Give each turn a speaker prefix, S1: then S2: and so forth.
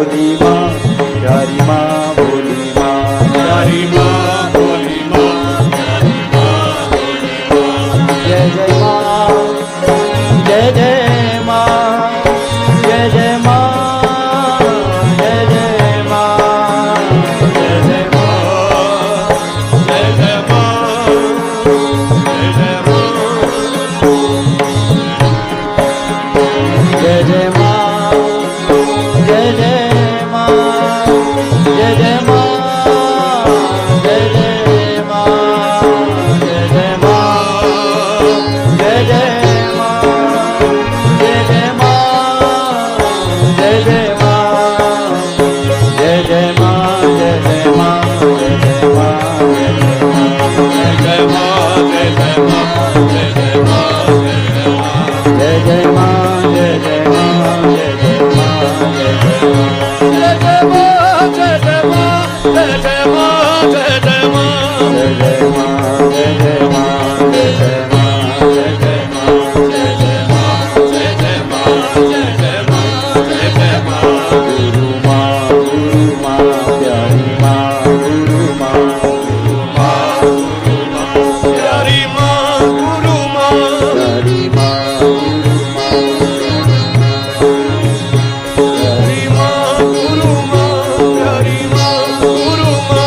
S1: भोली माँ प्यारी माँ भोली माँ
S2: प्यारी माँ भोली माँ, प्यारी माँ भोली माँ।
S1: जय जय माँ जय जय माँ जय जय माँ जय जय माँ
S2: जय जय माँ, जय जय माँ, जय जय माँ।
S1: जय जय माँ जय जय माँ जय जय माँ जय जय माँ जय जय माँ जय जय माँ जय जय माँ जय जय माँ जय जय माँ जय जय माँ जय जय माँ जय जय माँ
S2: जय जय माँ, जय जय माँ, जय जय माँ, जय जय माँ।
S1: जय जय माँ जय जय माँ जय जय माँ जय जय माँ जय जय माँ
S2: जय जय माँ, जय जय माँ, जय जय माँ।
S1: जय जय माँ जय जय माँ जय जय माँ जय जय माँ
S2: जय जय माँ, जय जय माँ, जय जय माँ।
S1: गुरु माँ प्यारी माँ गुरु माँ
S2: प्यारी माँ, गुरु माँ,
S1: प्यारी माँ गुरु माँ
S2: प्यारी माँ, गुरु माँ, प्यारी माँ, गुरु माँ।